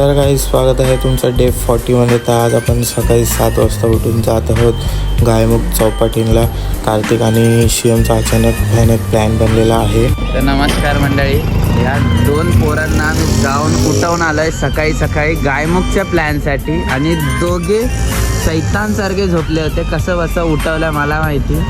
तर काही स्वागत आहे तुमचं डे 40मध्ये. तर आज आपण सकाळी 7 वाजता उठून जात आहोत गायमुख चौपाटीला. कार्तिक आणि शिवमचा अचानक भयानक प्लॅन बनलेला आहे. तर नमस्कार मंडळी, या दोन पोरांना मी जाऊन उठवून आलोय सकाळी सकाळी गायमुखच्या प्लॅनसाठी. आणि दोघे सैतानसारखे झोपले होते. कसं बसं उठवलं मला माहिती.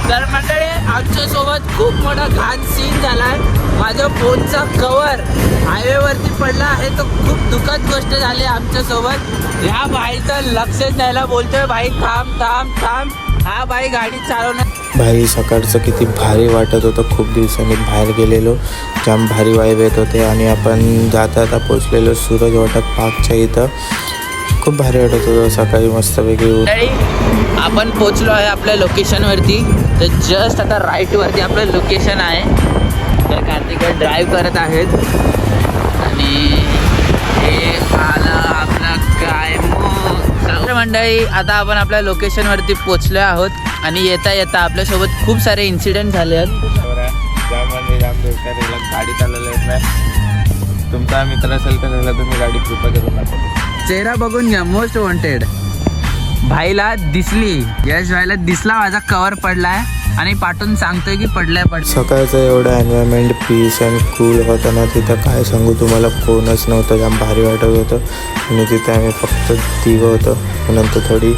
तर मंडळी, आमच्यासोबत खूप मोठा घाण सीन झालाय. माझ्या फोनचा कवर हायवेवरती पडला आहे. तो खूप दुःखद गोष्ट झाली आमच्यासोबत. ह्या भाईचं लक्षच द्यायला बोलतोय, भाई थांब थांब थांब. हा भाई गाडी चालवणार. भाई सकाळचं किती भारी वाटत होतं. खूप दिवसांनी बाहेर गेलेलो, जाम भारी वाईब येत होते. आणि आपण जाता पोचलेलो सूरज वॉटर पार्कच्या इथं. खूप भारी वाटत होतं सकाळी मस्तपैकी. आपण पोचलो आहे आपल्या लोकेशनवरती. तर जस्ट आता राईटवरती आपलं लोकेशन आहे. तर कार्तिक ड्राईव्ह करत आहेत आणि हे आलं आपलं गायमुख. मंडळी, आता आपण आपल्या लोकेशनवरती पोचलो आहोत. आणि येता येता आपल्यासोबत खूप सारे इन्सिडेंट झाले आहेत. गाडी चालवलं नाही. तुमचा मित्र असेल तर त्याला तुम्ही गाडी कृपा करून नका. चेहरा बघून घ्या, मोस्ट वॉन्टेड. भाईला दिसली, यश भाईला दिसला माझा कवर पडलाय आणि पाठवून सांगतोय की पडलाय. सकाळचं एवढं एन्व्हायरमेंट पीस अँड कूल होतं ना तिथं, काय सांगू तुम्हाला. कोणच नव्हतं, जाम भारी वाटत होतं. आणि तिथे आम्ही फक्त तिघं होतो. नंतर थोडी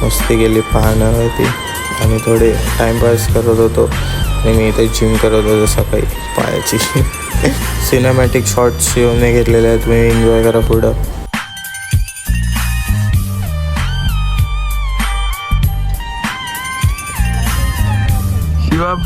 मस्ती गेली पाहण्यावरती आणि थोडे टाईमपास करत होतो. आणि मी इथे जिम करत होतो सकाळी पायाची. सिनेमॅटिक शॉट्स शिवने घेतलेले आहेत, तुम्ही एन्जॉय करा पुढं. शिवम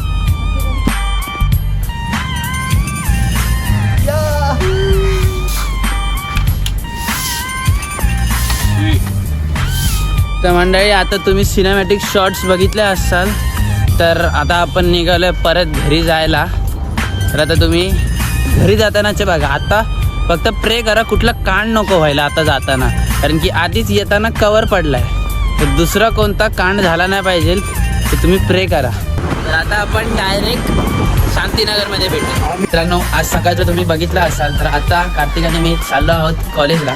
तर मंडळी, आता तुम्ही सिनेमॅटिक शॉट्स बघितले असाल. तर आता आपण निघालोय परत घरी जायला. तर आता तुम्ही घरी जातानाचे बघा. आता फक्त प्रे करा कुठला कांड नको व्हायला आता जाताना, कारण की आधीच येताना कवर पडलाय. तर दुसरा कोणता कांड झाला नाही पाहिजे ते तुम्ही प्रे करा. तर आता आपण डायरेक्ट शांतीनगरमध्ये भेटू. मित्रांनो, आज सकाळचं तुम्ही बघितलं असाल तर आता कार्तिक आणि मी चाललो आहोत कॉलेजला.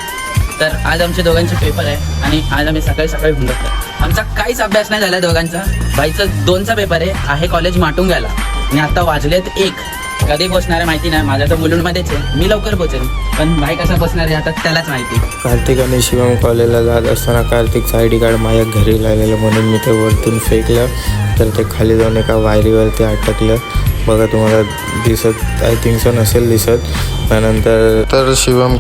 तर आज आमचे दोघांचे पेपर आहे आणि आज आम्ही सकाळी सकाळी घुमतो. आमचा काहीच अभ्यास नाही झाला दोघांचा. भाईचा 2चा पेपर आहे कॉलेज माटुंग्याला. आणि आता वाजलेत 1. कधी पोचणार आहे माहिती नाही. माझा तर मुलुंडमध्येच आहे. मी लवकर पोचेन, पण भाई कसा पोचणार आहे आता त्यालाच माहिती. कार्तिक आणि शिवम कॉलेजला जात असताना कार्तिकचं ID कार्ड माझ्या घरी लागलेलं, म्हणून मी ते वरतून फेकलं. तर ते खाली जाऊन एका वायरीवरती अटकलं. बघा तुम्हाला दिसत, आय थिंक सो नसेल दिसत. त्यानंतर तर शिवम